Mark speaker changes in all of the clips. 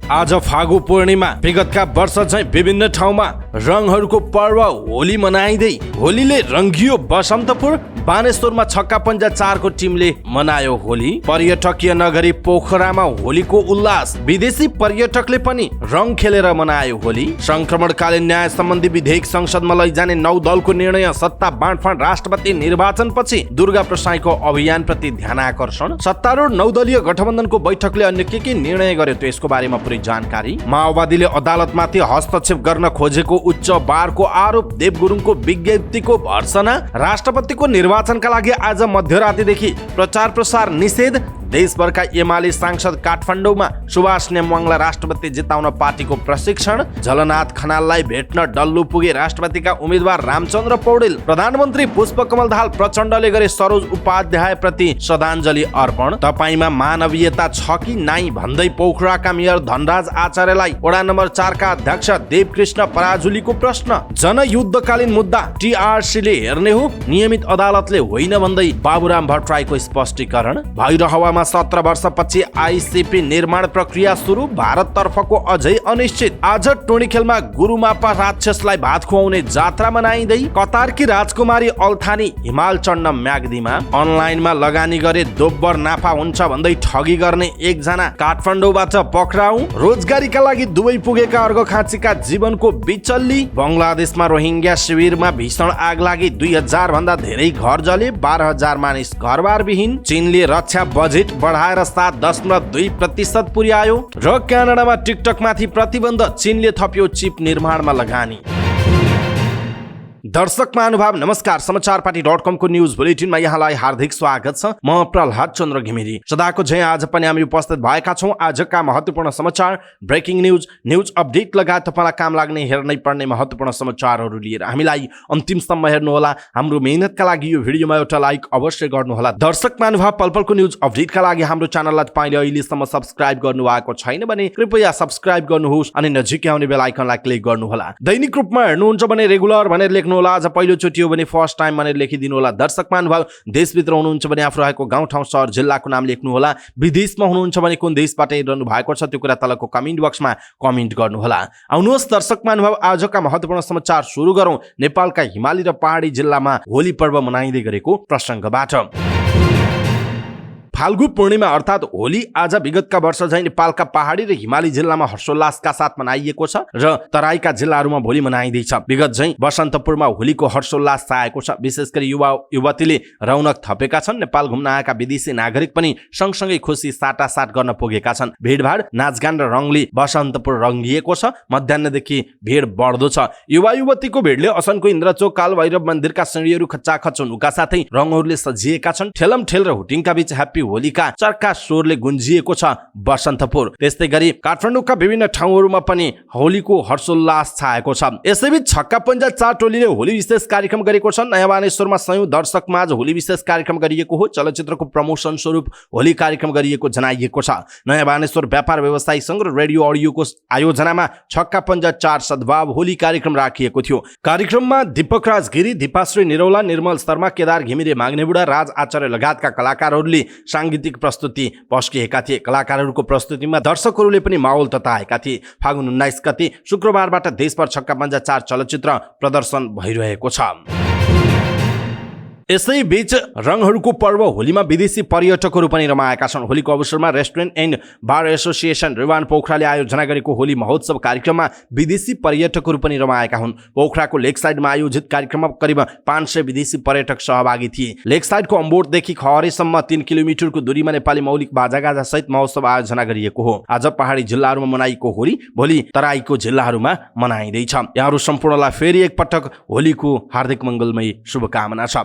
Speaker 1: आज फागु पूर्णिमा। विगतका वर्ष चाहिँ विभिन्न ठाउँमा रङहरूको पर्व होली मनाइँदै होलीले रङ्गियो बसन्तपुर। बानेश्वरमा छक्का पञ्जा 4 को टिमले मनायो होली। पर्यटकीय नगरी पोखरामा होलीको उल्लास। विदेशी पर्यटकले पनि रङ खेलेर मनायो होली। संक्रमणकालीन न्याय सम्बन्धी विधेयक संसदमा लैजाने 9 दलको निर्णय। सत्ता बाँडफाँड राष्ट्रपति निर्वाचनपछि दुर्गा प्रसाईको अभियानप्रति ध्यानाकर्षण। सत्तारूढ 9 दलीय गठबन्धनको बैठकले अन्य के निर्णय गर्यो त यसको बारेमा पुरै जानकारी। माओवादीले अदालतमाथि हस्तक्षेप गर्न खोजेको उच्च बारको आरोप। देव गुरुङको विज्ञप्तिको भर्सना। राष्ट्रपतिको निर्वाचनका लागि आज मध्यरातिदेखि प्रचार प्रसार निषेध। देशभरका एमाले सांसद काठमाडौँमा सुभाष नेमवाङलाई राष्ट्रपति जिताउन पार्टीको प्रशिक्षण। झलनाथ खनाललाई भेट्न डल्लु पुगे राष्ट्रपतिका उम्मेद्वार रामचन्द्र पौडेल। प्रधानमन्त्री पुष्पकमल दाहाल प्रचण्डले गरे सरोज उपाध्याय प्रति श्रद्धाञ्जली अर्पण। तपाईमा मानवीयता छ कि नाइ भन्दै पोखराका मेयर धनराज आचार्यलाई वडा नम्बर 4 का अध्यक्ष देवकृष्ण पराजुलीको प्रश्न। जनयुद्धकालीन मुद्दा टीआरसीले हेर्ने हो, नियमित अदालतले होइन भन्दै बाबुराम भट्टराईको स्पष्टीकरण। भैरहवामा 17 वर्षपछि आईसीपी निर्माण प्रक्रिया सुरु। भारततर्फको अझै अनिश्चित। आज टोणीखेलमा गुरुमापा राक्षसलाई भात खुवाउने जात्रा मनाइँदै। कतारकी राजकुमारी अल्थानी हिमाल चढ्न म्याग्दीमा। अनलाइनमा लगानी गरे दोब्बर नाफा हुन्छ भन्दै ठगी गर्ने एकजना काठमाडौँबाट पक्राउ। रोजगारीका लागि दुबई पुगेका अर्घखाँचीका जीवनको बिचल्ली। बङ्गलादेशमा रोहिङ्ग्या शिविरमा भीषण आग लागि 2000 भन्दा धेरै घर जले। 12,000 मानिस घरबार विहीन। चीनले रक्षा बजेट बढाएर 7.2% पुर्यायो। र क्यानाडामा टिकटकमाथि प्रतिबन्ध। चीनले थप्यो चिप निर्माणमा लगानी। दर्शक महानुभाव नमस्कार। समाचारपाटी.com को न्यूज बुलेटिनमा यहाँलाई हार्दिक स्वागत छ। म प्रहलाद चन्द्र घिमिरे। सदाको झै आज पनि हामी उपस्थित भएका छौं आजका महत्त्वपूर्ण समाचार, ब्रेकिङ न्यूज अपडेट लगायत तपाईलाई काम लाग्ने हेर्नै पर्ने महत्त्वपूर्ण समाचारहरू लिएर। हामीलाई अन्तिमसम्म हेर्नुहोला। हाम्रो मेहनतका लागि यो भिडियोमा एउटा लाइक अवश्य गर्नुहोला। दर्शक महानुभाव, पलपलको न्यूज अपडेटका लागि हाम्रो च्यानललाई तपाईले अहिलेसम्म सब्स्क्राइब गर्नु भएको छैन भने कृपया सब्स्क्राइब गर्नुहोस् अनि नजिकै आउने बेल आइकनलाई क्लिक गर्नुहोला। दैनिक रूपमा हेर्नुहुन्छ भने रेगुलर भनेर लेख्नु होला। आज पहिलो चोटि हो भने फर्स्ट टाइम भनेर लेखिदिनु होला। दर्शक महानुभाव, देशभित्र हुनुहुन्छ भने आफ्नो रहेको गाउँ ठाउँ सहर जिल्लाको नाम लेख्नु होला। विदेशमा हुनुहुन्छ भने कुन देशबाट हेरिरहनु भएको छ त्यो कुरा तलको कमेन्ट बक्समा कमेन्ट गर्नु होला। आउनुहोस् दर्शक महानुभाव, आजका महत्त्वपूर्ण समाचार सुरु गरौँ नेपालका हिमाली र पहाडी जिल्लामा होली पर्व मनाइँदै गरेको प्रसङ्गबाट। फाल्गु पूर्णिमा अर्थात् होली आज विगतका वर्ष झैं नेपालका पहाडी र हिमाली जिल्लामा हर्षोल्लासका साथ मनाइएको छ र तराईका जिल्लाहरूमा भोलि मनाइँदैछ। विगत झैं बसन्तपुरमा होलीको हर्षोल्लास छाएको छ। विशेष गरी युवा युवतीले रौनक थपेका छन्। नेपाल घुम्न आएका विदेशी नागरिक पनि सँगसँगै खुसी साटासाट गर्न पुगेका छन्। भिडभाड, नाचगान र रङले बसन्तपुर रङ्गिएको छ। मध्याह्नदेखि भिड बढ्दो छ। युवा युवतीको भिडले असनको इन्द्रचोक काल भैरव मन्दिरका सिँढीहरू खच्चाखच हुनुका साथै रङहरूले सजिएका छन्। ठेलमठेल र हुटिङका बीच ह्याप्पी होलीका चर्का स्वरले गुन्जिएको छ बसन्तपुर। त्यस्तै गरी काठमाडौँका विभिन्न ठाउँहरूमा पनि होलीको हर्षोल्लास छाएको छ। यसैबीच छक्का पञ्जा 4 टोलीले होली विशेष कार्यक्रम गरेको छ। नयाँ बानेश्वरमा 100 दर्शकमाझ होली विशेष कार्यक्रम गरिएको हो। चलचित्रको प्रमोसन स्वरूप होली कार्यक्रम गरिएको जनाइएको छ। नयाँ बानेश्वर व्यापार व्यवसायी संघ र रेडियो अडियोको आयोजनामा छक्का पञ्जा 4 सद्भाव होली कार्यक्रम राखिएको थियो। कार्यक्रममा दीपक राज गिरी, दीपाश्री निरौला, निर्मल शर्मा, केदार घिमिरे, माग्नेबुढा, राज आचार्य लगायतका कलाकारहरूले सांगीतिक प्रस्तुति पस्किएका थिए। कलाकारहरूको प्रस्तुतिमा दर्शकहरूले पनि माहौल तताएका थिए। फागुन 19 गते शुक्रबारबाट देशभर छक्का पञ्जा 4 चलचित्र प्रदर्शन भइरहेको छ। यसै बीच रङहरूको पर्व होलीमा विदेशी पर्यटकहरू पनि रमाएका छन्। होलीको अवसरमा रेस्टुरेन्ट एन्ड बार एसोसिएसन रिवान पोखराले आयोजना गरेको होली महोत्सव कार्यक्रममा विदेशी पर्यटकहरू पनि रमाएका हुन्। पोखराको लेक साइडमा आयोजित कार्यक्रममा करिब 500 विदेशी पर्यटक सहभागी थिए। लेक साइडको अम्बोटदेखि खहरेसम्म 3 किलोमिटरको दूरीमा नेपाली मौलिक बाजागाजा सहित महोत्सव आयोजना गरिएको हो। आज पहाडी जिल्लाहरूमा मनाइएको होली भोलि तराईको जिल्लाहरूमा मनाइँदैछ। यहाँहरू सम्पूर्णलाई फेरि एकपटक होलीको हार्दिक मङ्गलमय शुभकामना छ।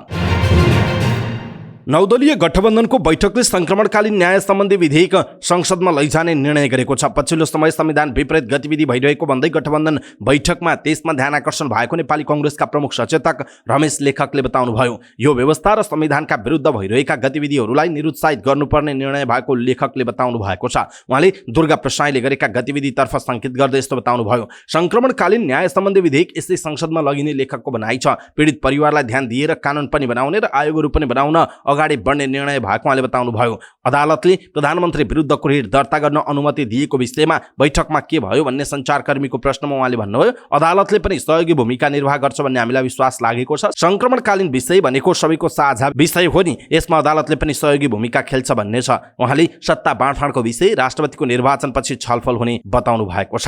Speaker 1: 9 दलीय गठबन्धनको बैठकले संक्रमणकालीन न्याय सम्बन्धी विधेयक संसदमा लैजाने निर्णय गरेको छ। पछिल्लो समय संविधान विपरीत गतिविधि भइरहेको भन्दै गठबन्धन बैठकमा त्यसमा ध्यानाकर्षण भएको नेपाली कांग्रेसका प्रमुख सचेतक रमेश लेखकले बताउनुभयो। यो व्यवस्था र संविधानका विरुद्ध भइरहेका गतिविधिहरूलाई निरुत्साहित गर्नुपर्ने निर्णय भएको लेखकले बताउनु भएको छ। उहाँले दुर्गा प्रसाईले गरेका गतिविधितर्फ संकेत गर्दै यस्तो बताउनुभयो। संक्रमणकालीन न्याय सम्बन्धी विधेयक यसै संसदमा लगिने लेखकको भनाइ छ। पीडित परिवारलाई ध्यान दिएर कानून पनि बनाउने र आयोगहरू पनि बनाउन अगाडि बढ्ने निर्णय भएको उहाँले बताउनुभयो। अदालतले प्रधानमन्त्री विरुद्धको रिट दर्ता गर्न अनुमति दिएको विषयमा बैठकमा के भयो भन्ने सञ्चारकर्मीको प्रश्नमा उहाँले भन्नुभयो, अदालतले पनि सहयोगी भूमिका निर्वाह गर्छ भन्ने हामीलाई विश्वास लागेको छ। संक्रमणकालीन विषय भनेको सबैको साझा विषय हो नि, यसमा अदालतले पनि सहयोगी भूमिका खेल्छ भन्ने छ। उहाँले सत्ता बाँडफाँडको विषय राष्ट्रपतिको निर्वाचनपछि छलफल हुने बताउनु भएको छ।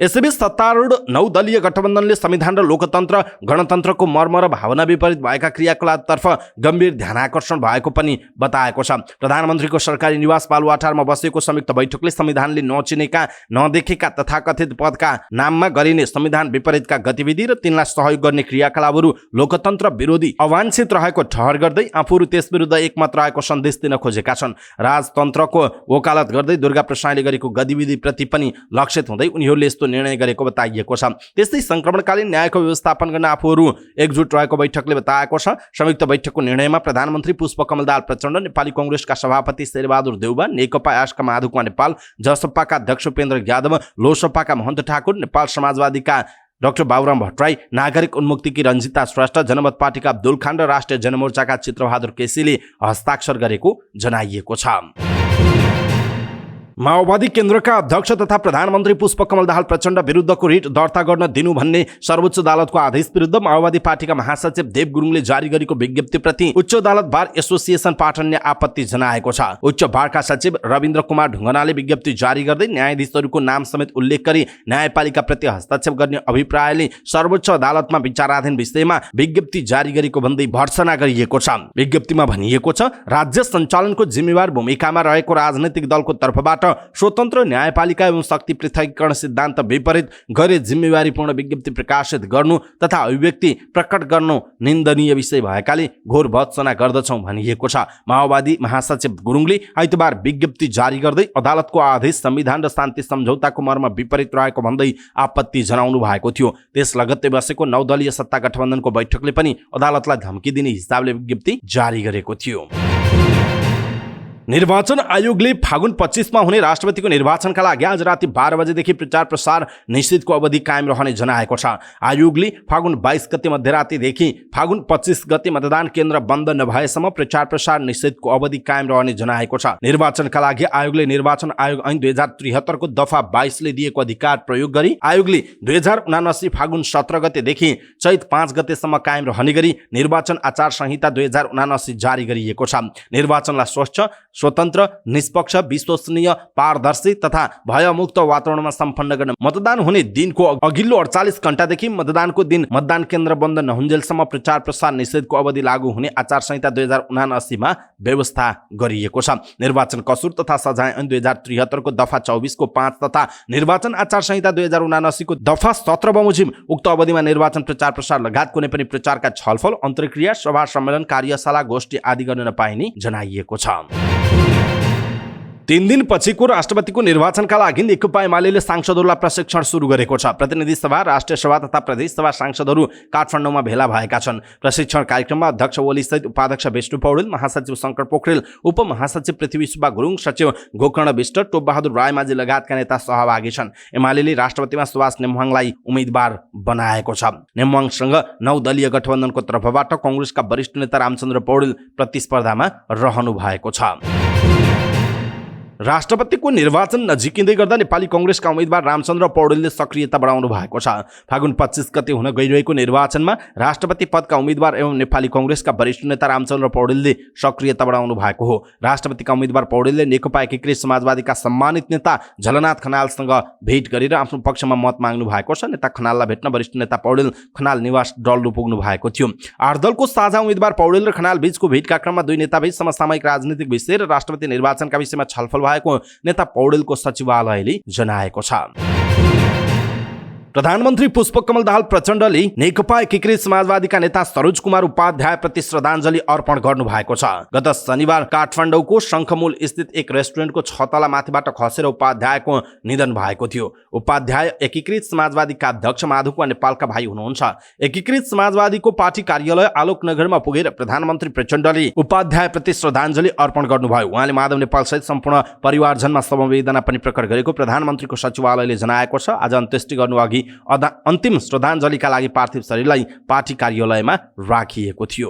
Speaker 1: यसैबीच सत्तारूढ 9 दलीय गठबन्धनले संविधान र लोकतन्त्र गणतन्त्रको मर्म र भावना विपरीत भएका क्रियाकलापतर्फ गम्भीर ध्यानाकर्षण भएको पनि बताएको छ। प्रधानमन्त्रीको सरकारी निवास बालुवाटारमा बसेको संयुक्त बैठकले संविधानले नचिनेका नदेखेका तथाकथित पदका नाममा गरिने संविधान विपरीतका गतिविधि र तिनलाई सहयोग गर्ने क्रियाकलापहरू लोकतन्त्र विरोधी अवाञ्छित रहेको ठहर गर्दै आफूहरू त्यसविरुद्ध एकमत रहेको सन्देश दिन खोजेका छन्। राजतन्त्रको वकालत गर्दै दुर्गा प्रसाईले गरेको गतिविधिप्रति पनि लक्षित हुँदै उनीहरूले यस्तो निर्णय गरेको बताइएको छ। त्यस्तै संक्रमणकालीन न्यायको व्यवस्थापन गर्न आफूहरू एकजुट रहेको बैठकले बताएको छ। संयुक्त बैठकको निर्णयमा प्रधानमन्त्री पुष्पकमल दाहाल प्रचण्ड, नेपाली कांग्रेसका सभापति शेरबहादुर देउबा, नेकपा एमालेका माधव नेपाल, जसपाका अध्यक्ष उपेन्द्र यादव, लोसपाका महन्त ठाकुर, नेपाल समाजवादीका डाक्टर बाबुराम भट्टराई, नागरिक उन्मुक्तिकी रञ्जिता श्रेष्ठ, जनमत पार्टीका अब्दुल खान र राष्ट्रिय जनमोर्चाका चित्रबहादुर केसीले हस्ताक्षर गरेको जनाइएको छ। माओवादी केन्द्रका अध्यक्ष तथा प्रधानमन्त्री पुष्पकमल दाहाल प्रचण्ड विरुद्धको रिट दर्ता गर्न दिनु भन्ने सर्वोच्च अदालतको आदेश विरुद्ध माओवादी पार्टीका महासचिव देव गुरुङले जारी गरेको विज्ञप्तिप्रति उच्च अदालत बार एसोसिएसन पाटनले आपत्ति जनाएको छ। उच्च बारका सचिव रविन्द्र कुमार ढुङ्गानाले विज्ञप्ति जारी गर्दै न्यायाधीशहरूको नाम समेत उल्लेख गरी न्यायपालिकाप्रति हस्तक्षेप गर्ने अभिप्रायले सर्वोच्च अदालतमा विचाराधीन विषयमा विज्ञप्ति जारी गरेको भन्दै भर्त्सना गरिएको छ। विज्ञप्तिमा भनिएको छ, राज्य सञ्चालनको जिम्मेवार भूमिकामा रहेको राजनैतिक दलको तर्फबाट स्वतन्त्र न्यायपालिका एवं शक्ति पृथकीकरण सिद्धान्त विपरीत गैर जिम्मेवारीपूर्ण विज्ञप्ति प्रकाशित गर्नु तथा अभिव्यक्ति प्रकट गर्नु निन्दनीय विषय भएकाले घोर भर्त्सना गर्दछौं भनिएको छ। माओवादी महासचिव गुरुङले आइतबार विज्ञप्ति जारी गर्दै अदालतको आदेश संविधान र शान्ति सम्झौताको मर्म विपरीत रहेको भन्दै आपत्ति जनाउनु भएको थियो। त्यस लगत्तै बसेको 9 दलीय सत्ता गठबन्धनको बैठकले पनि अदालतलाई धम्की दिने हिसाबले विज्ञप्ति जारी गरेको थियो। निर्वाचन आयोगले फागुन 25 मा हुने राष्ट्रपतिको निर्वाचनका लागि आज राति 12 बजेदेखि प्रचार प्रसार निश्चितको अवधि कायम रहने जनाएको छ। आयोगले फागुन 22 गते मध्यरातिदेखि फागुन 25 गते मतदान केन्द्र बन्द नभएसम्म प्रचार प्रसार निश्चितको अवधि कायम रहने जनाएको छ। निर्वाचनका लागि आयोगले निर्वाचन आयोग ऐन 2073 को दफा 22 ले दिएको अधिकार प्रयोग गरी आयोगले 2079 फागुन 17 गतेदेखि चैत 5 गतेसम्म कायम रहने गरी निर्वाचन आचार संहिता 2079 जारी गरिएको छ। निर्वाचनलाई स्वच्छ, स्वतन्त्र, निष्पक्ष, विश्वसनीय, पारदर्शी तथा भयमुक्त वातावरणमा सम्पन्न गर्न मतदान हुने दिनको अघिल्लो 48 घण्टादेखि मतदानको दिन मतदान केन्द्र बन्द नहुन्जेलसम्म प्रचार प्रसार निषेधको अवधि लागू हुने आचार संहिता 2079 मा व्यवस्था गरिएको छ। निर्वाचन कसुर तथा सजाय ऐन 2073 को दफा 24 को 5 तथा निर्वाचन आचार संहिता 2079 को दफा 17 बमोजिम उक्त अवधिमा निर्वाचन प्रचार प्रसार लगायत कुनै पनि प्रचारका छलफल, अन्तर्क्रिया, सभा सम्मेलन, कार्यशाला, गोष्ठी आदि गर्न नपाइने जनाइएको छ। 3 दिनपछिको राष्ट्रपतिको निर्वाचनका लागि नेकपा एमाले सांसदहरूलाई प्रशिक्षण सुरु गरेको छ। प्रतिनिधि सभा, राष्ट्रिय सभा तथा प्रदेश सभा सांसदहरू काठमाडौँमा भेला भएका छन्। प्रशिक्षण कार्यक्रममा अध्यक्ष ओली सहित उपाध्यक्ष विष्णु पौडेल, महासचिव शंकर पोखरेल, उपमहासचिव पृथ्वी सुब्बा गुरुङ, सचिव गोकर्ण विष्ट, टोपबहादुर रायमाझी लगायतका नेता सहभागी छन्। एमाले राष्ट्रपतिमा सुभाष नेम्वाङलाई उम्मेदवार बनाएको छ। नेम्वाङसँग 9 दलीय गठबन्धनको तर्फबाट कांग्रेसका वरिष्ठ नेता रामचन्द्र पौडेल प्रतिस्पर्धामा रहनु भएको छ। राष्ट्रपतिको निर्वाचन नजिकिँदै गर्दा नेपाली कांग्रेसका उम्मेदवार रामचन्द्र पौडेलले सक्रियता बढाउनु भएको छ। फागुन 25 गते हुन गइरहेको निर्वाचनमा राष्ट्रपति पदका उम्मेदवार एवं नेपाली कांग्रेसका वरिष्ठ नेता रामचन्द्र पौडेलले सक्रियता बढाउनु भएको हो। राष्ट्रपतिका उम्मेदवार पौडेलले नेकपा एकीकृत समाजवादीका सम्मानित नेता झलनाथ खनालसँग भेट गरेर आफ्नो पक्षमा मत माग्नु भएको छ। नेता खनाललाई भेट्न वरिष्ठ नेता पौडेल खनाल निवास डल्लो पुग्नु भएको थियो। 8 दलको साझा उम्मेदवार पौडेल र खनाल बीचको भेटका क्रममा दुई नेताबीच समसामयिक राजनीतिक विषय र राष्ट्रपति निर्वाचनका विषयमा छलफल भएको नेता पौडेलको सचिवालयले जनाएको छ। प्रधानमन्त्री पुष्पकमल दाहाल प्रचण्डले नेकपा एकीकृत समाजवादीका नेता सरोज कुमार उपाध्याय प्रति श्रद्धाञ्जली अर्पण गर्नु भएको छ। गत शनिबार काठमाडौँको शङ्खमूल स्थित एक रेस्टुरेन्टको 6 तला माथिबाट खसेर उपाध्यायको निधन भएको थियो। उपाध्याय एकीकृत समाजवादीका अध्यक्ष माधुकुवा नेपालका भाइ हुनुहुन्छ। एकीकृत समाजवादीको पार्टी कार्यालय आलोकनगरमा पुगेर प्रधानमन्त्री प्रचण्डले उपाध्याय प्रति श्रद्धाञ्जली अर्पण गर्नुभयो। उहाँले माधव नेपाल सहित सम्पूर्ण परिवारजनमा समवेदना पनि प्रकट गरेको प्रधानमन्त्रीको सचिवालयले जनाएको छ। आज अन्त्येष्टि गर्नुअघि अन्तिम श्रद्धाञ्जलीका लागि पार्थिव शरीरलाई पार्टी कार्यालयमा राखिएको थियो।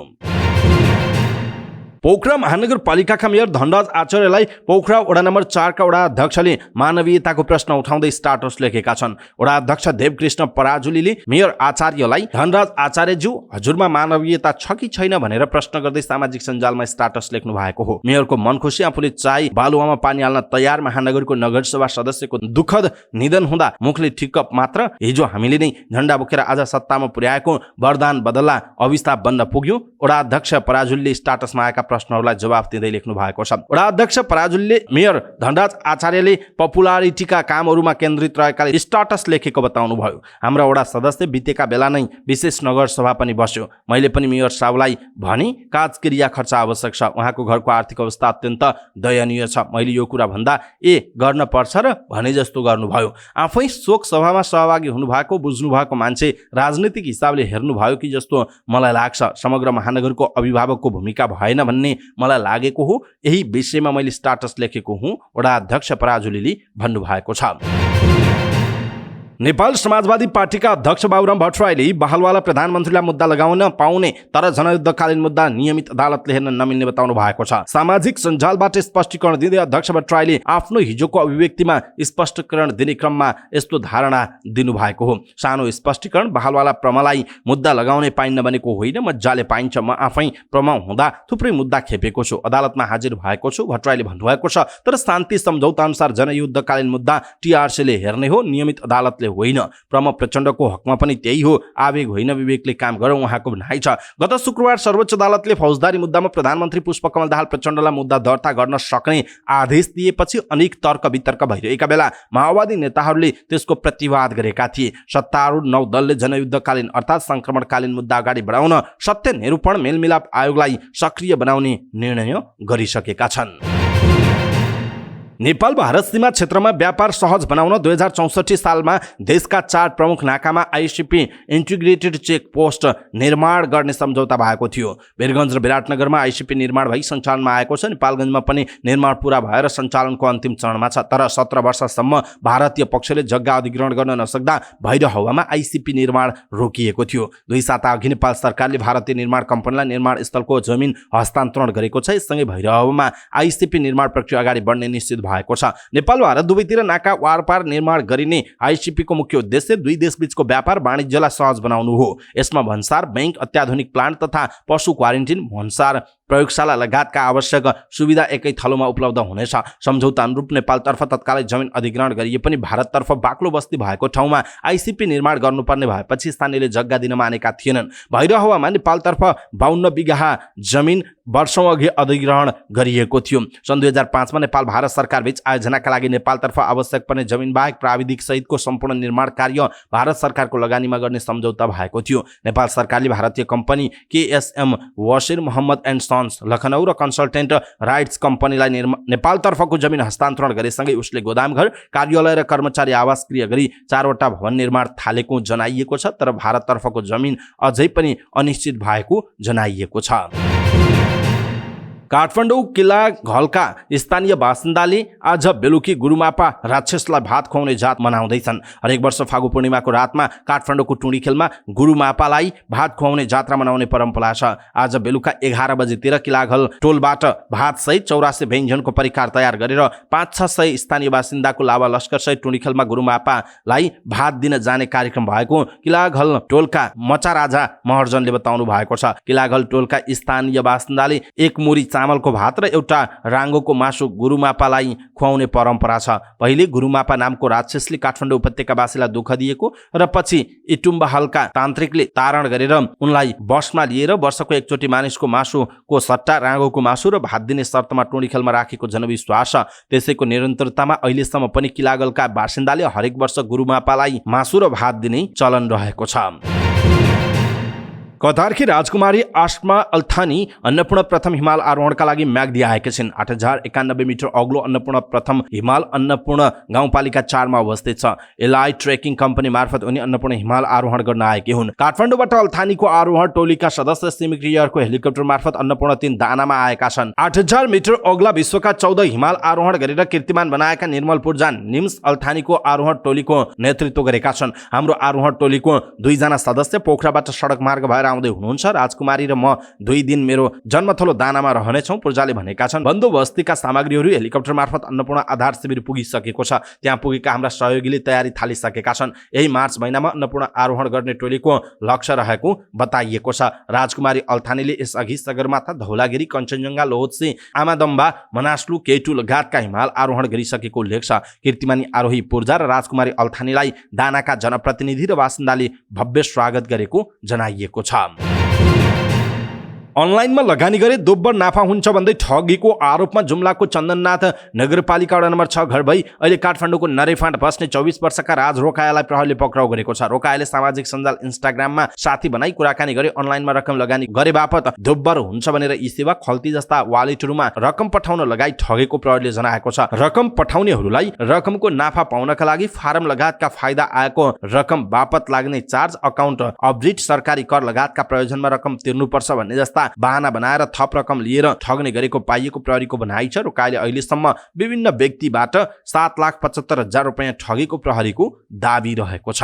Speaker 1: पोखरा महानगरपालिकाका मेयर धनराज आचार्यलाई पोखरा वडा नम्बर 4 का वडा अध्यक्षले मानवीयताको प्रश्न उठाउँदै स्टाटस लेखेका छन्। वडा अध्यक्ष देवकृष्ण पराजुलीले मेयर आचार्यलाई धनराज आचार्यज्यू हजुरमा मानवीयता छ कि छैन भनेर प्रश्न गर्दै सामाजिक सञ्जालमा स्टाटस लेख्नु भएको हो। मेयरको मन खुसी आफूले चाय बालुवामा पानी हाल्न तयार महानगरको नगरसभा सदस्यको दुःखद निधन हुँदा मुखले ठिक्क मात्र हिजो हामीले नै झण्डा बोकेर आज सत्तामा पुर्याएको वरदान बदल्ला अविस्ता बन्न पुग्यो। वडा अध्यक्ष पराजुलीले स्टाटसमा आएका प्रश्नहरूलाई जवाफ दिँदै लेख्नु भएको छ। वडा अध्यक्ष पराजुलीले मेयर धनराज आचार्यले पपुलारिटीका कामहरूमा केन्द्रित रहेकाले स्टाटस लेखेको बताउनु भयो। हाम्रा वडा सदस्य बितेका बेला नै विशेष नगरसभा पनि बस्यो। मैले पनि मेयर साहबलाई भने काजक्रिया खर्च आवश्यक छ, उहाँको घरको आर्थिक अवस्था अत्यन्त दयनीय छ। मैले यो कुरा भन्दा गर्न पर्छ र भने जस्तो गर्नुभयो। आफै शोक सभामा सहभागी हुनुभएको बुझ्नु भएको मान्छे राजनीतिक हिसाबले हेर्नुभयो कि जस्तो मलाई लाग्छ। समग्र महानगरको अभिभावकको भूमिका भएन भन्ने मलाई लागेको हो। यही विषयमा मैले स्टाटस लेखेको हुँ, वडा अध्यक्ष पराजुलीले भन्नुभएको छ। नेपाल समाजवादी पार्टीका अध्यक्ष बाबुराम भट्टराईले बहालवाला प्रधानमन्त्रीलाई मुद्दा लगाउन पाउने तर जनयुद्धकालीन मुद्दा नियमित अदालतले हेर्न नमिल्ने बताउनु भएको छ। सामाजिक सञ्जालबाट स्पष्टीकरण दिँदै अध्यक्ष भट्टराईले आफ्नो हिजोको अभिव्यक्तिमा स्पष्टीकरण दिने क्रममा यस्तो धारणा दिनुभएको हो। सानो स्पष्टीकरण, बहालवाला प्रमालाई मुद्दा लगाउनै पाइन्न भनेको होइन, मजाले पाइन्छ। म आफै प्रमा हुँदा थुप्रै मुद्दा खेपेको छु, अदालतमा हाजिर भएको छु, भट्टराईले भन्नुभएको छ। तर शान्ति सम्झौता अनुसार जनयुद्धकालीन मुद्दा टीआरसीले हेर्ने हो, नियमित अदालतले होइन। प्रम प्रचण्डको हकमा पनि त्यही हो, आवेग होइन विवेकले काम गरौँ, उहाँको भनाइ छ। गत शुक्रबार सर्वोच्च अदालतले फौजदारी मुद्दामा प्रधानमन्त्री पुष्पकमल दाहाल प्रचण्डलाई मुद्दा दर्ता गर्न सक्ने आदेश दिएपछि अनेक तर्क वितर्क भइरहेका बेला माओवादी नेताहरूले त्यसको प्रतिवाद गरेका थिए। सत्तारूढ 9 दलले जनयुद्धकालीन अर्थात् संक्रमणकालीन मुद्दा अगाडि बढाउन सत्य निरूपण मेलमिलाप आयोगलाई सक्रिय बनाउने निर्णय गरिसकेका छन्। नेपाल भारत सीमा क्षेत्रमा व्यापार सहज बनाउन 2064 सालमा देशका 4 प्रमुख नाकामा आईसीपी इन्टिग्रेटेड चेक पोस्ट निर्माण गर्ने सम्झौता भएको थियो। वीरगञ्ज र विराटनगरमा आईसीपी निर्माण भई सञ्चालनमा आएको छ। नेपालगञ्जमा पनि निर्माण पूरा भएर सञ्चालनको अन्तिम चरणमा छ। तर 17 वर्षसम्म भारतीय पक्षले जग्गा अधिग्रहण गर्न नसक्दा भैरहवामा आईसीपी निर्माण रोकिएको थियो। 2 साता अघि नेपाल सरकारले भारतीय निर्माण कम्पनीलाई निर्माण स्थलको जमिन हस्तान्तरण गरेको छ। यससँगै भैरहवामा आईसीपी निर्माण प्रक्रिया अगाडि बढ्ने निश्चित भएको छ। नेपाल भारत दुवैतिर नाका वारपार निर्माण गरिने आईसीपी को मुख्य उद्देश्य दुई देशबीचको व्यापार वाणिज्यलाई सहज बनाउनु हो। यसमा भन्सार, बैंक, अत्याधुनिक प्लान्ट तथा पशु क्वारेन्टिन, भन्सार, प्रयोगशाला लगायतका आवश्यक सुविधा एकै थलोमा उपलब्ध हुनेछ। सम्झौता अनुरूप नेपालतर्फ तत्कालै जमिन अधिग्रहण गरिए पनि भारततर्फ बाक्लो बस्ती भएको ठाउँमा आईसीपी निर्माण गर्नुपर्ने भएपछि स्थानीयले जग्गा दिन मानेका थिएनन्। भैरहवामा नेपालतर्फ 52 बिघा जमिन वर्षौं अघि अधिग्रहण गरिएको थियो। सन् 2005 मा नेपाल भारत सरकार बीच आयोजनाका लागि नेपालतर्फ आवश्यक पर्ने जमिन बाहेक प्राविधिक सहितको सम्पूर्ण निर्माण कार्य भारत सरकारको लगानीमा गर्ने सम्झौता भएको थियो। नेपाल सरकारले भारतीय company KSM Wasir Mohammad and sons Lucknow र कन्सल्टेन्ट राइट्स कम्पनीलाई नेपालतर्फको जमिन हस्तान्तरण गरेसँगै उसले गोदामघर, कार्यालय र कर्मचारी आवास क्रिया गरी 4 वटा भवन निर्माण थालेको जनाइएको छ। तर भारततर्फको जमिन अझै पनि अनिश्चित भएको जनाइएको छ। काठमाडौँ किल्ला घलका स्थानीय बासिन्दाले आज बेलुकी गुरुमापा राक्षसलाई भात खुवाउने जात मनाउँदैछन्। हरेक वर्ष फागु पूर्णिमाको रातमा काठमाडौँको टुँडीखेलमा गुरुमापालाई भात खुवाउने जात्रा मनाउने परम्परा छ। आज बेलुका 11 बजेतिर किल्लाघल टोलबाट भात सहित 84 व्यञ्जनको परिकार तयार गरेर 500-600 स्थानीय बासिन्दाको लावा लस्कर सहित टुँडीखेलमा गुरुमापालाई भात दिन जाने कार्यक्रम भएको किल्लाघल टोलका मचा राजा महर्जनले बताउनु भएको छ। किल्लाघल टोलका स्थानीय बासिन्दाले एक मुरी चामलको भात र एउटा राङ्गोको मासु गुरुमापालाई खुवाउने परम्परा छ। पहिले गुरुमापा नामको राक्षसले काठमाडौँ उपत्यकावासीलाई दुःख दिएको र पछि इटुम्बा हल्का तान्त्रिकले तारण गरेर उनलाई बसमा लिएर वर्षको एकचोटि मानिसको मासुको सट्टा राङ्गोको मासु र भात दिने शर्तमा टुँडीखेलमा राखेको जनविश्वास छ। त्यसैको निरन्तरतामा अहिलेसम्म पनि किल्लाघलका बासिन्दाले हरेक वर्ष गुरुमापालाई मासु र भात दिने चलन रहेको छ। कतारकी राजकुमारी आस्मा अल्थानी अन्नपूर्ण प्रथम हिमाल आरोहणका लागि म्याग्दी आएका छिन्। 8091 मिटर अग्लो अन्नपूर्ण प्रथम हिमाल अन्नपूर्ण गाउँपालिका 4 मा अवस्थित छ। एलआई ट्रेकिङ कम्पनी मार्फत उनी अन्नपूर्ण हिमाल आरोहण गर्न आएकी हुन्। काठमाडौँबाट अल्थानीको आरोहण टोलीका सदस्य सिमिक्रियरको हेलिकप्टर मार्फत अन्नपूर्ण 3 दानामा आएका छन्। 8000 मिटर अग्ला विश्वका 14 हिमाल आरोहण गरेर कीर्तिमान बनाएका निर्मल पूर्जान निम्स अल्थानीको आरोहण टोलीको नेतृत्व गरेका छन्। हाम्रो आरोहण टोलीको 2 जना सदस्य पोखराबाट सडक मार्ग भएर बताउँदै हुनुहुन्छ। राजकुमारी र म 2 दिन मेरो जन्मथलो दानामा रहनेछौँ पूर्जाले भनेका छन्। बन्दोबस्तीका सामग्रीहरू हेलिकप्टर मार्फत अन्नपूर्ण आधार शिविर पुगिसकेको छ। त्यहाँ पुगेका हाम्रा सहयोगीले तयारी थालिसकेका छन्। यही मार्च महिनामा अन्नपूर्ण आरोहण गर्ने टोलीको लक्ष्य रहेको बताइएको छ। राजकुमारी अल्थानीले यसअघि सगरमाथा, धौलागिरी, कञ्चनजङ्घा, लोहोत्से, आमादम्बा, मनास्लु, केटु लगायतका हिमाल आरोहण गरिसकेको उल्लेख छ। कीर्तिमानी आरोही पूर्जा र राजकुमारी अल्थानीलाई दानाका जनप्रतिनिधि र बासिन्दाले भव्य स्वागत गरेको जनाइएको छ। अनलाइनमा लगानी गरे दोब्बर नाफा हुन्छ भन्दै ठगीको आरोपमा जुम्लाको चन्दननाथ नगरपालिका वडा नम्बर 6 घर भई अहिले काठमाडौँको नरेफाँट बस्ने 24 वर्षका राज रोकायालाई प्रहरीले पक्राउ गरेको छ। रोकायाले सामाजिक सञ्जाल इन्स्टाग्राममा साथी बनाई कुराकानी गरे अनलाइनमा रकम लगानी गरे बापत दोब्बर हुन्छ भनेर यी सेवा खल्ती जस्ता वालेटहरूमा रकम पठाउन लगाई ठगेको प्रहरीले जनाएको छ। रकम पठाउनेहरूलाई रकमको नाफा पाउनका लागि फारम लगायतका फाइदा आएको रकम बापत लाग्ने चार्ज, अकाउन्ट अपडेट, सरकारी कर लगायतका प्रयोजनमा रकम तिर्नुपर्छ भन्ने जस्ता बहाना बनाएर थप रकम लिएर ठग्ने गरेको पाइएको प्रहरीको भनाइ छ। रोकाइले अहिलेसम्म विभिन्न व्यक्तिबाट 7,75,000 रुपैयाँ ठगेको प्रहरीको दाबी रहेको छ।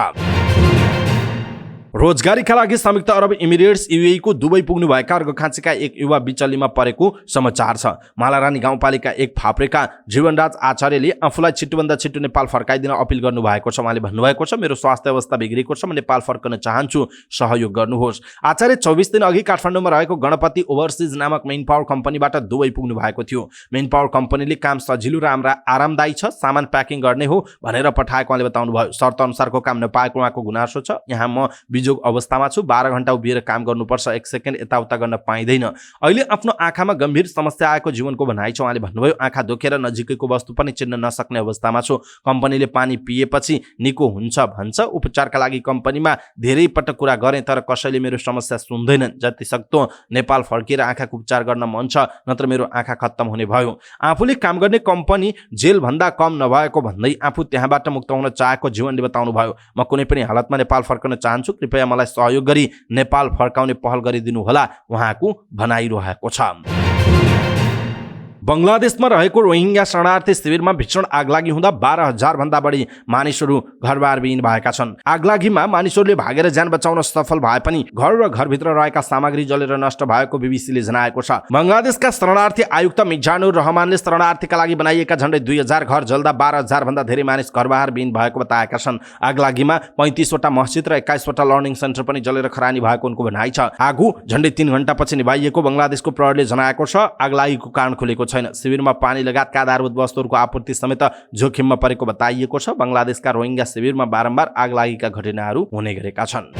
Speaker 1: रोजगारीका लागि संयुक्त अरब इमिरेट्स UAE को दुबई पुग्नु भएका अर्घखाँचीका एक युवा बिचल्लीमा परेको समाचार छ। मालारानी गाउँपालिका 1 फाप्रेका जीवनराज आचार्यले आफूलाई छिटोभन्दा छिटो नेपाल फर्काइदिन अपिल गर्नु भएको छ। उहाँले भन्नुभएको छ, मेरो स्वास्थ्य अवस्था बिग्रेको छ, म नेपाल फर्कन चाहन्छु, सहयोग गर्नुहोस्। आचार्य 24 दिन अघि काठमाडौँमा रहेको गणपति ओभरसिज नामक मेन पावर कम्पनीबाट दुबई पुग्नु भएको थियो। मेन पावर कम्पनीले काम सजिलो र आरामदायी छ, सामान प्याकिङ गर्ने हो भनेर पठाएको उहाँले बताउनु भयो। शर्त अनुसारको काम नपाएको उहाँको गुनासो छ। यहाँ म बिजोग अवस्थामा छु, 12 घण्टा उभिएर काम गर्नुपर्छ, 1 सेकेन्ड यताउता गर्न पाइँदैन। अहिले आफ्नो आँखामा गम्भीर समस्या आएको जीवनको भनाइ छ। उहाँले भन्नुभयो, आँखा दुखेर नजिकैको वस्तु पनि चिन्न नसक्ने अवस्थामा छु। कम्पनीले पानी पिएपछि निको हुन्छ भन्छ। उपचारका लागि कम्पनीमा धेरै पटक कुरा गरेँ तर कसैले मेरो समस्या सुन्दैनन्। जति सक्दो नेपाल फर्किएर आँखाको उपचार गर्न मन छ, नत्र मेरो आँखा खत्तम हुने भयो। आफूले काम गर्ने कम्पनी जेल भन्दा कम नभएको भन्दै आफू त्यहाँबाट मुक्त हुन चाहेको जीवनले बताउनु भयो। म कुनै पनि हालतमा नेपाल फर्कन चाहन्छु, कृपया मलाई सहयोग गरी नेपाल फर्काउने पहल गरिदिनु होला, उहाँको भनाइरहेको छ। बङ्गलादेशमा रहेको रोहिङ्ग्या शरणार्थी शिविरमा भीषण आगलागी हुँदा 12,000 भन्दा बढी मानिसहरू घरबारविहीन भएका छन्। आगलागीमा मानिसहरूले भागेर ज्यान बचाउन सफल भए पनि घर र घरभित्र रहेका सामग्री जलेर नष्ट भएको बीबीसीले जनाएको छ। बङ्गलादेशका शरणार्थी आयुक्त मिजानुर रहमानले शरणार्थीका लागि बनाइएका झण्डै 2,000 घर जल्दा 12,000 भन्दा धेरै मानिस घरबारविहीन भएको बताएका छन्। आगलागीमा 35 वटा मस्जिद र 21 वटा लर्निङ सेन्टर पनि जलेर खरानी भएको उनको भनाइ छ। आगो झण्डै 3 घण्टापछि निभाइएको बङ्गलादेशको प्रहरीले जनाएको छ। आगलागीको कारण खुलेको छैन। शिविरमा पानी लगायतका आधारभूत वस्तुहरूको आपूर्ति समेत जोखिममा परेको बताइएको छ। बङ्गलादेशका रोहिङ्ग्या शिविरमा बारम्बार आगलागीका घटनाहरू हुने गरेका छन्।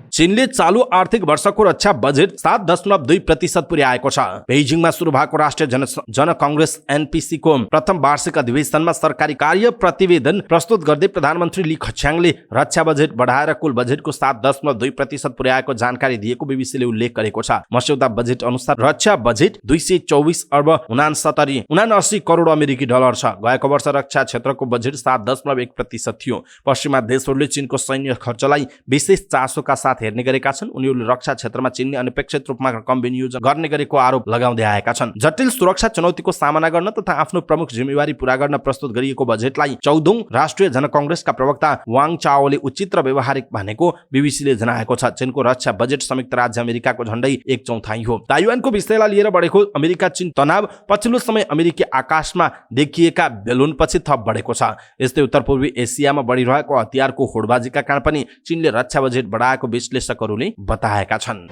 Speaker 1: चीनले चालू आर्थिक वर्षको रक्षा बजेट 7.2% पुर्याएको छ। बेजिङमा सुरु भएको राष्ट्रिय जन कांग्रेस NPC को प्रथम वार्षिक अधिवेशनमा सरकारी कार्य प्रतिवेदन प्रस्तुत गर्दै प्रधानमन्त्री ली खछ्याङले रक्षा बजेट बढाएर कुल बजेटको 7.2% पुर्याएको जानकारी दिएको बीबीसीले उल्लेख गरेको छ। मस्यौदा बजेट अनुसार रक्षा बजेट 224 अर्ब 79 करोड अमेरिकी डलर छ। गएको वर्ष रक्षा क्षेत्रको बजेट 7.1% थियो। पश्चिमा देशहरूले चीनको सैन्य खर्चलाई विशेष चासोका साथ हेर्ने गरेका छन्। उनीहरूले रक्षा क्षेत्रमा चीनले अनपेक्षित रूपमा रकम विनियोजन गर्ने गरेको आरोप लगाउँदै आएका छन्। जटिल सुरक्षा चुनौतीको सामना गर्न तथा आफ्नो प्रमुख जिम्मेवारी पूरा गर्न प्रस्तुत गरिएको बजेटलाई 14औं राष्ट्रिय जनकांग्रेसका प्रवक्ता वाङ चाओले उचित र व्यवहारिक भनेको बीबीसीले जनाएको छ। चीनको रक्षा बजेट संयुक्त राज्य अमेरिकाको झण्डै 1/4 हो। ताइवानको विषयलाई लिएर बढेको अमेरिका चीन तनाव पछिल्लो समय अमेरिकी आकाशमा देखिएका बेलुनपछि थप बढेको छ। यस्तै उत्तर पूर्वी एसियामा बढिरहेको हतियारको होडबाजीका कारण पनि चीनले रक्षा बजेट बढाएको विश्लेषकहरूले बताएका छन्।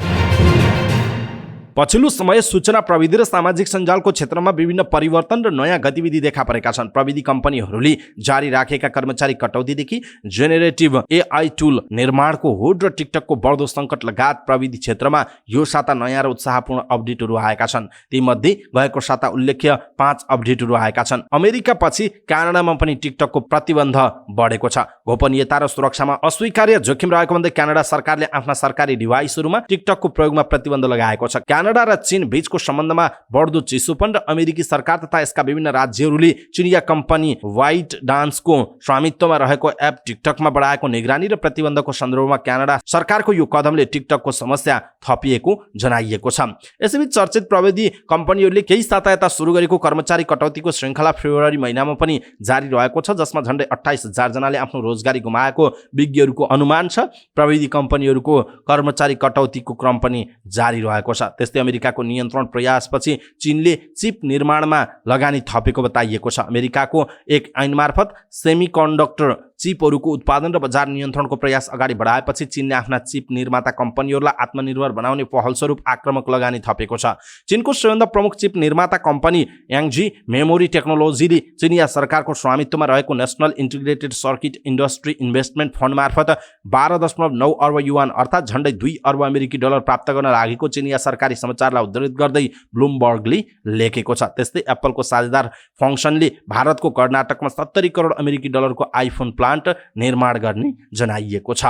Speaker 1: पछिल्लो समय सूचना प्रविधि र सामाजिक सञ्जालको क्षेत्रमा विभिन्न परिवर्तन र नयाँ गतिविधि देखा परेका छन्। प्रविधि कम्पनीहरूले जारी राखेका कर्मचारी कटौतीदेखि जेनेरेटिभ AI टुल निर्माणको होड र टिकटकको बढ्दो सङ्कट लगायत प्रविधि क्षेत्रमा यो साता नयाँ र उत्साहपूर्ण अपडेटहरू आएका छन्। तीमध्ये गएको साता उल्लेख्य 5 अपडेटहरू आएका छन्। अमेरिका पछि क्यानाडामा पनि टिकटकको प्रतिबन्ध बढेको छ। गोपनीयता र सुरक्षामा अस्वीकार्य जोखिम रहेको भन्दै क्यानाडा सरकारले आफ्ना सरकारी डिभाइसहरूमा टिकटकको प्रयोगमा प्रतिबन्ध लगाएको छ। क्यानाडा र चीन बीचको सम्बन्धमा बढ्दो चिसोपन र अमेरिकी सरकार तथा यसका विभिन्न राज्यहरूले चिनिया कम्पनी वाइट डान्सको स्वामित्वमा रहेको एप टिकटकमा बढाएको निगरानी र प्रतिबन्धको सन्दर्भमा क्यानाडा सरकारको यो कदमले टिकटकको समस्या थपिएको जनाइएको छ। यसैबीच चर्चित प्रविधि कम्पनीहरूले केही साता यता सुरु गरेको कर्मचारी कटौतीको श्रृङ्खला फेब्रुअरी महिनामा पनि जारी रहेको छ, जसमा झन्डै 28,000 जनाले आफ्नो रोजगारी गुमाएको विज्ञहरूको अनुमान छ। प्रविधि कम्पनीहरूको कर्मचारी कटौतीको क्रम पनि जारी रहेको छ। त्यस्तै अमेरिकाको नियन्त्रण प्रयासपछि चीनले चिप निर्माणमा लगानी थपेको बताइएको छ। अमेरिकाको एक ऐन मार्फत सेमिकन्डक्टर चिपहरूको उत्पादन र बजार नियन्त्रणको प्रयास अगाडि बढाएपछि चीनले आफ्ना चिप निर्माता कम्पनीहरूलाई आत्मनिर्भर बनाउने पहलस्वरूप आक्रामक लगानी थपेको छ। चीनको सबैभन्दा प्रमुख चिप निर्माता कम्पनी याङजी मेमोरी टेक्नोलोजीले चिनिया सरकारको स्वामित्वमा रहेको national integrated circuit industry investment fund मार्फत 12.9 अर्ब युआन अर्थात् झन्डै 2 अर्ब अमेरिकी डलर प्राप्त गर्न लागेको चिनिया सरकारी समाचारलाई उद्धृत गर्दै ब्लुमबर्गले लेखेको छ। त्यस्तै एप्पलको साझेदार फङ्सनले भारतको कर्नाटकमा 70 करोड अमेरिकी डलरको आइफोन प्लान्ट निर्माण गर्ने जनाइएको छ।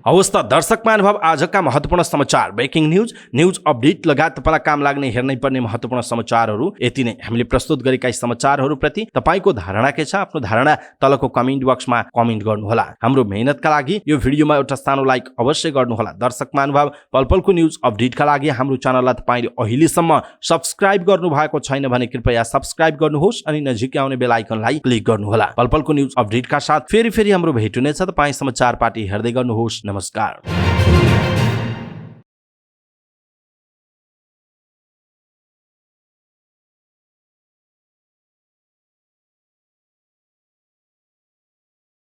Speaker 1: हवस् त दर्शक महानुभाव, आजका महत्त्वपूर्ण समाचार, ब्रेकिङ न्यूज अपडेट लगायत तपाईँलाई काम लाग्ने हेर्नै पर्ने महत्त्वपूर्ण समाचारहरू यति नै। हामीले प्रस्तुत गरेका समाचारहरूप्रति तपाईँको धारणा के छ? आफ्नो धारणा तलको कमेन्ट बक्समा कमेन्ट गर्नुहोला। हाम्रो मेहनतका लागि यो भिडियोमा एउटा सानो लाइक अवश्य गर्नुहोला। दर्शक महानुभाव, पलपलको न्युज अपडेटका लागि हाम्रो च्यानललाई तपाईँले अहिलेसम्म सब्स्क्राइब गर्नुभएको छैन भने कृपया सब्स्क्राइब गर्नुहोस् अनि नजिकै आउने बेल आइकनलाई क्लिक गर्नुहोला। पलपलको न्युज अपडेटका साथ फेरि हाम्रो भेट हुनेछ। तपाईँ समाचार पार्टी हेर्दै गर्नुहोस्। नमस्कार।